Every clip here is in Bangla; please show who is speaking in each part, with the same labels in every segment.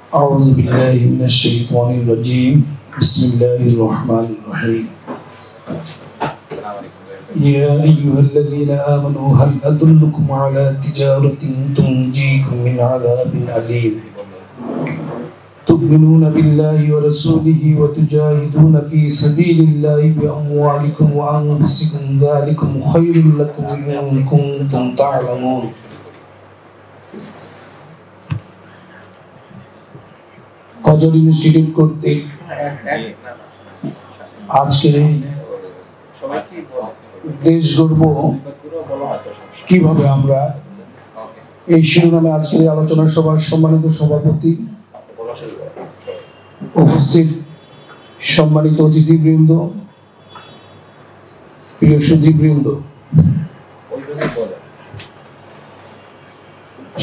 Speaker 1: أعوذ بالله من الشيطان الرجيم بسم الله الرحمن الرحيم يا أيها الذين آمنوا هل أدلكم على تجارة تنجيكم من عذاب أليم تؤمنون بالله ورسوله وتجاهدون في سبيل الله بأموالكم وأنفسكم ذلكم خير لكم إن كنتم تعلمون ফজর ইনস্টিটিউট কর্তৃক আজকের এই দেশ গর্ব কিভাবে আমরা এই শিরোনামে আজকের এই আলোচনা সভার সম্মানিত সভাপতি, উপস্থিত সম্মানিত অতিথিবৃন্দ, প্রিয় সুধীবৃন্দ,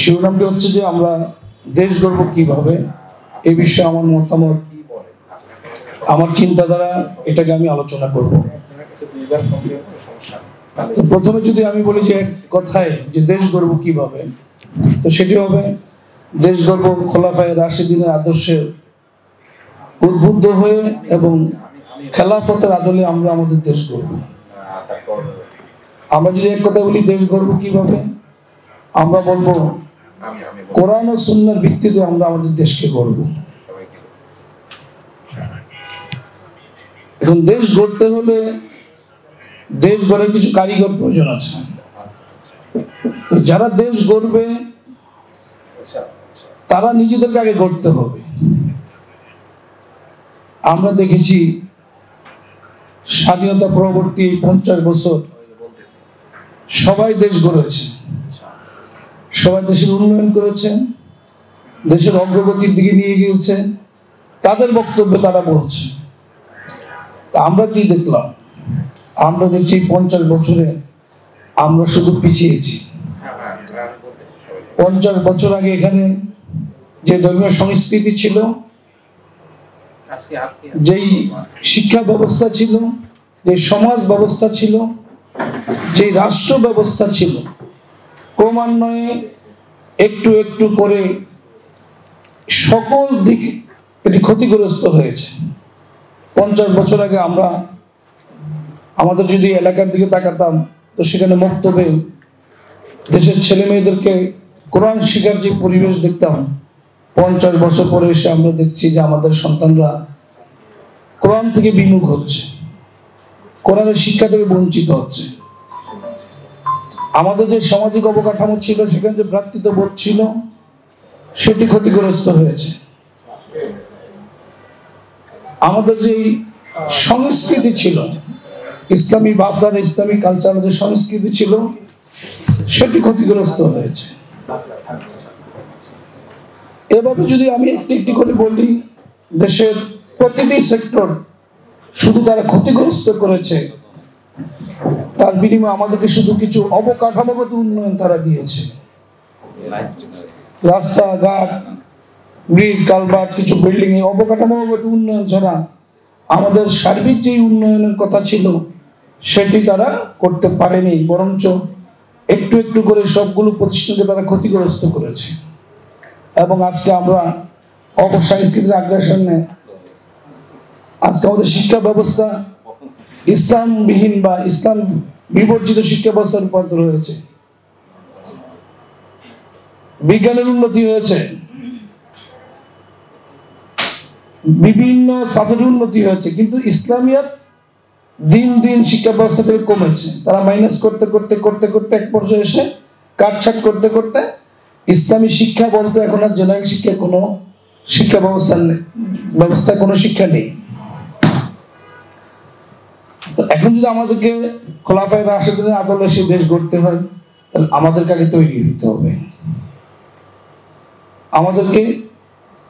Speaker 1: শিরোনামটি হচ্ছে যে আমরা দেশ গর্ব কিভাবে, এই বিষয়ে আমার মতামত, আমার চিন্তাধারা, এটাকে আমি আলোচনা করব। তো প্রথমে যদি আমি বলি যে এক কথায় যে দেশ গর্ব কিভাবে, তো সেটি হবে দেশ গর্ব খোলাফায়ে রাশিদিনের আদর্শে উদ্বুদ্ধ হয়ে এবং খেলাফতের আদলে আমরা আমাদের দেশ গর্ব। আমরা যদি এক কথা বলি দেশ গর্ব কিভাবে, আমরা বলবো কোরআন ও সুন্নাহর ভিত্তিতে আমরা আমাদের দেশকে গড়ব। এখন দেশ গড়তে হলে দেশ গড়ার কিছু কারিগর প্রয়োজন আছে। যারা দেশ গড়বে তারা নিজেদেরকে আগে গড়তে হবে। আমরা দেখেছি স্বাধীনতা পরবর্তী 50 বছর সবাই দেশ গড়েছে, সবাই দেশের উন্নয়ন করেছে, দেশের অগ্রগতির দিকে নিয়ে গিয়েছে, তাদের বক্তব্যে তারা বলছে। তা আমরা কি দেখলাম? আমরা দেখছি 50 বছরে আমরা শুধু পিছিয়েছি। 50 বছর আগে এখানে যে ধর্মীয় সংস্কৃতি ছিল, যেই শিক্ষা ব্যবস্থা ছিল, যে সমাজ ব্যবস্থা ছিল, যে রাষ্ট্র ব্যবস্থা ছিল, ক্রমান্বয়ে একটু একটু করে সকল দিকে এটি ক্ষতিগ্রস্ত হয়েছে। 50 বছর আগে আমরা আমাদের যদি এলাকার দিকে তাকাতাম, তো সেখানে মক্তবে দেশের ছেলে মেয়েদেরকে কোরআন শিখার যে পরিবেশ দেখতাম, 50 বছর পরে এসে আমরা দেখছি যে আমাদের সন্তানরা কোরআন থেকে বিমুখ হচ্ছে, কোরআনের শিক্ষা থেকে বঞ্চিত হচ্ছে। আমাদের যে সামাজিক অবকাঠামো ছিল, সেখানে যে ভ্রাতৃত্ববোধ ছিল, সেটি ক্ষতিগ্রস্ত হয়েছে। আমাদের যে সংস্কৃতি ছিল, ইসলামী ভাবধারা, ইসলামী কালচার যে সংস্কৃতি ছিল, সেটি ক্ষতিগ্রস্ত হয়েছে। এভাবে যদি আমি একটি একটি করে বলি, দেশের প্রতিটি সেক্টর শুধু তারা ক্ষতিগ্রস্ত করেছে, তার বিনিময়ে আমাদেরকে শুধু কিছু অবকাঠামোগত উন্নয়ন তারা দিয়েছে। রাস্তাঘাট, ব্রিজ, কালভার্ট, কিছু বিল্ডিং, এ অবকাঠামোগত উন্নয়ন ছাড়া আমাদের সার্বিক যে উন্নয়নের কথা ছিল সেটি তারা করতে পারেনি, বরঞ্চ একটু একটু করে সবগুলো প্রতিষ্ঠানকে তারা ক্ষতিগ্রস্ত করেছে। এবং আজকে আমরা অপসংস্কৃতির আগ্রাসনে আজকে আমাদের শিক্ষা ব্যবস্থা ইসলামবিহীন বা ইসলাম বিবর্জিত শিক্ষা ব্যবস্থা রূপান্তর হয়েছে। বিজ্ঞানের উন্নতি হয়েছে, বিভিন্ন ছাত্রের উন্নতি হয়েছে, কিন্তু ইসলামিয়াত দিন দিন শিক্ষা ব্যবস্থা থেকে কমেছে। তারা মাইনাস করতে করতে করতে করতে এক পর্যায়ে এসে কাটছাট করতে করতে ইসলামী শিক্ষা বলতে এখন আর জেনারেল শিক্ষা কোনো শিক্ষা ব্যবস্থায় কোনো শিক্ষা নেই। তো এখন যদি আমাদেরকে খোলাফায়ে রাশিদিনের আদলে সেই দেশ গড়তে হয়, তাহলে আমাদেরকে আগে তৈরি হতে হবে। আমাদেরকে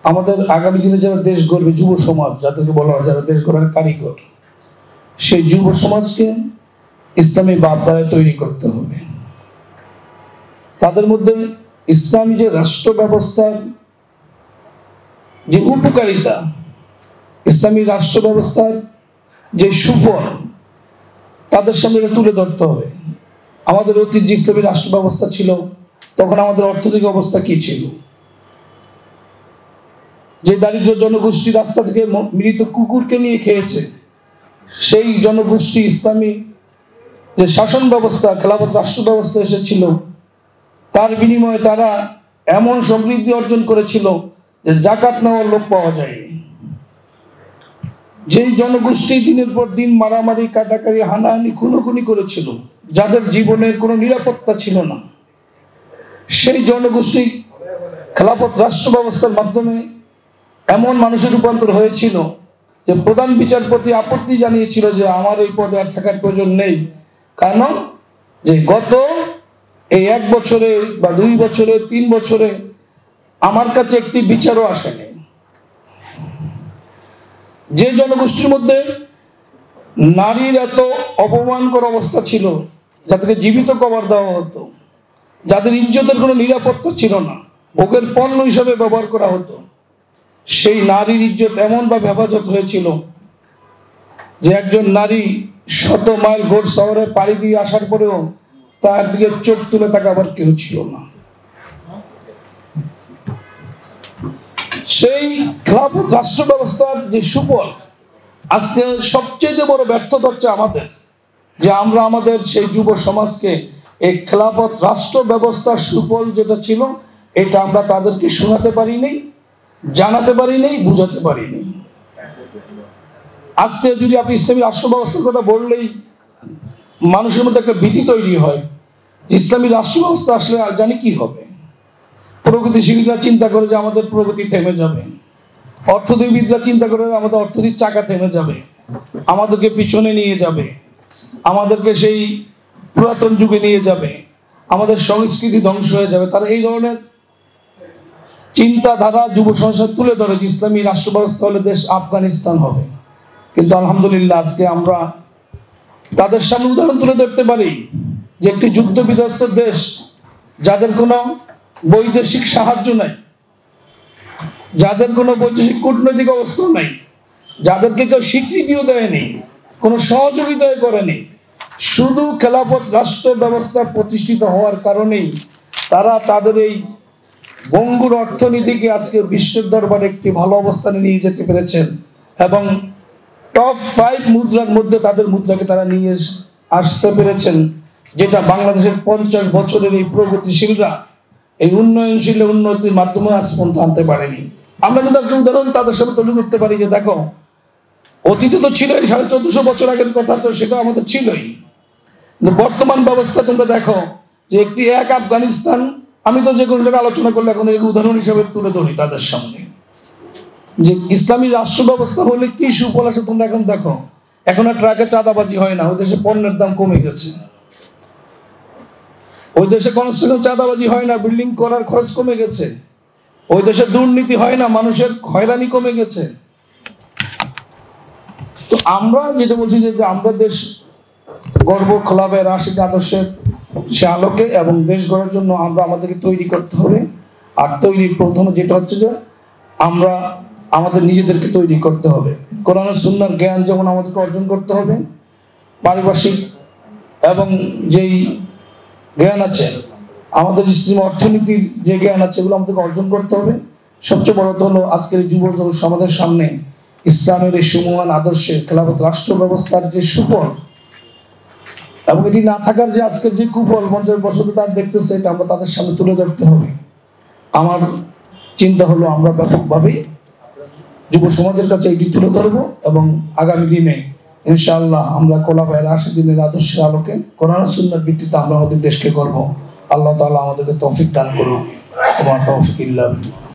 Speaker 1: আমাদের আগামী দিনে যারা দেশ গড়বে, যুব সমাজ যাদেরকে বলা হয়, যারা দেশ গড়ার কারিগর, সেই যুব সমাজকে ইসলামী ভাবধারায় তৈরি করতে হবে। তাদের মধ্যে ইসলামী যে রাষ্ট্র ব্যবস্থার যে উপকারিতা, ইসলামী রাষ্ট্র ব্যবস্থার যে সুফল, তাদের সামনে তুলে ধরতে হবে। আমাদের অতীত যে ইসলামী রাষ্ট্র ব্যবস্থা ছিল, তখন আমাদের অর্থনৈতিক অবস্থা কি ছিল? যে দারিদ্র জনগোষ্ঠী রাস্তা থেকে মৃত কুকুরকে নিয়ে খেয়েছে, সেই জনগোষ্ঠী ইসলামী যে শাসন ব্যবস্থা, খেলাফত রাষ্ট্র ব্যবস্থা এসেছিল, তার বিনিময়ে তারা এমন সমৃদ্ধি অর্জন করেছিল যে জাকাত নেওয়ার লোক পাওয়া যায়নি। যেই জনগোষ্ঠী দিনের পর দিন মারামারি, কাটাকারি, হানাহানি, খুনোখুনি করেছিল, যাদের জীবনের কোনো নিরাপত্তা ছিল না, সেই জনগোষ্ঠী খেলাফত রাষ্ট্র ব্যবস্থার মাধ্যমে এমন মানুষের রূপান্তর হয়েছিল যে প্রধান বিচারপতি আপত্তি জানিয়েছিল যে আমার এই পদে আর থাকার প্রয়োজন নেই, কারণ যে গত এই 1 বছরে বা 2 বছরে 3 বছরে আমার কাছে একটি বিচারও আসেনি। যে জনগোষ্ঠীর মধ্যে নারীর এত অপমানকর অবস্থা ছিল, যাদেরকে জীবিত কবর দেওয়া হতো, যাদের ইজ্জতের কোনো নিরাপত্তা ছিল না, ভোগের পণ্য হিসাবে ব্যবহার করা হতো, সেই নারীর ইজ্জত এমনভাবে হেফাজত হয়েছিল যে একজন নারী 100 মাইল ঘোর শহরে পাড়ি দিয়ে আসার পরেও তার দিকে চোখ তুলে তাকাবার কেউ ছিল না। সেই খেলাফত রাষ্ট্র ব্যবস্থার যে সুফল, আজকে সবচেয়ে বড় ব্যর্থতা হচ্ছে আমাদের, যে আমরা আমাদের সেই যুব সমাজকে এই খেলাফত রাষ্ট্র ব্যবস্থার সুফল যেটা ছিল এটা আমরা তাদেরকে শোনাতে পারিনি, জানাতে পারিনি, বুঝাতে পারিনি। আজকে যদি আপনি ইসলামী রাষ্ট্র ব্যবস্থার কথা বললেই মানুষের মধ্যে একটা ভীতি তৈরি হয় যে ইসলামী রাষ্ট্র ব্যবস্থা আসলে জানি কি হবে। প্রগতিশীলরা চিন্তা করে যে আমাদের প্রগতি থেমে যাবে, অর্থনীতিবিদরা চিন্তা করে আমাদের অর্থনীতির চাকা থেমে যাবে, আমাদেরকে পিছনে নিয়ে যাবে, আমাদেরকে সেই পুরাতন যুগে নিয়ে যাবে, আমাদের সংস্কৃতি ধ্বংস হয়ে যাবে। তারা এই ধরনের চিন্তাধারা যুব সমাজ তুলে ধরে যে ইসলামী রাষ্ট্র ব্যবস্থা হলে দেশ আফগানিস্তান হবে। কিন্তু আলহামদুলিল্লাহ আজকে আমরা তাদের সামনে উদাহরণ তুলে ধরতে পারি যে একটি যুদ্ধ বিধ্বস্ত দেশ, যাদের কোনো বৈদেশিক সাহায্য নাই, যাদের কোনো বৈদেশিক কূটনৈতিক অবস্থা নাই, যাদেরকে কেউ স্বীকৃতিও দেয়নি, কোনো সহযোগিতাই করেনি, শুধু খেলাফত রাষ্ট্র ব্যবস্থা প্রতিষ্ঠিত হওয়ার কারণেই তারা তাদের এই ভঙ্গুর অর্থনীতিকে আজকে বিশ্বের দরবারে একটি ভালো অবস্থানে নিয়ে যেতে পেরেছেন এবং টপ 5 মুদ্রার মধ্যে তাদের মুদ্রাকে তারা নিয়ে আসতে পেরেছেন, যেটা বাংলাদেশের 50 বছরের এই প্রগতিশীলরা এই উন্নয়নশীল উন্নতির মাধ্যমে আজ পর্যন্ত আনতে পারেনি। আমরা কিন্তু আজকে উদাহরণ তাদের সাথে তুলে ধরতে পারি যে দেখো, অতীতে তো ছিল 1450 বছর আগের কথা, তো সেটা আমাদের ছিলই, কিন্তু বর্তমান ব্যবস্থা তোমরা দেখো যে একটি এক আফগানিস্তান, আমি তো যে কোনো জায়গায় আলোচনা করলে এখন এই উদাহরণ হিসেবে তুলে ধরি তাদের সামনে যে ইসলামী রাষ্ট্র ব্যবস্থা হলে কি সুফল আসে। তোমরা এখন দেখো, এখন আর ট্রাকে চাঁদাবাজি হয় না, ওই দেশে পণ্যের দাম কমে গেছে, ওই দেশে কনস্ট্রাকশন চাঁদাবাজি হয় না, বিল্ডিং করার খরচ কমে গেছে, ওই দেশে দুর্নীতি হয় না, মানুষের হয়রানি কমে গেছে। তো আমরা যেটা বলছি যে আমরা দেশ গর্ব খোলাফে রাশিদ আদর্শের সে আলোকে এবং দেশ গড়ার জন্য আমরা আমাদেরকে তৈরি করতে হবে। আর তৈরির প্রথমে যেটা হচ্ছে যে আমরা আমাদের নিজেদেরকে তৈরি করতে হবে, কোরআন ও সুন্নাহর জ্ঞান যেমন আমাদেরকে অর্জন করতে হবে, পারিপার্শ্বিক এবং যেই জ্ঞান আছে, আমাদের ইসলামী অর্থনীতির যে জ্ঞান আছে, এগুলো আমাদেরকে অর্জন করতে হবে। সবচেয়ে বড় হলো আজকের যুব সমাজের সামনে ইসলামের এই সুমহান আদর্শের খেলাফত রাষ্ট্র ব্যবস্থার যে সুফল এবং এটি না থাকার যে আজকের যে কুফল 50 বছর তার দেখতেছে, এটা আমরা তাদের সামনে তুলে ধরতে হবে। আমার চিন্তা হলো আমরা ব্যাপকভাবে যুব সমাজের কাছে এটি তুলে ধরবো এবং আগামী দিনে ইনশাআল্লাহ আমরা খোলাফায়ে রাশিদিনের আদর্শের আলোকে কোরআন ও সুন্নাহর ভিত্তিতে আমরা আমাদের দেশকে গড়ব। আল্লাহ তাআলা আমাদেরকে তৌফিক দান করুন। ওয়া তৌফিক ইল্লা বিল্লাহ।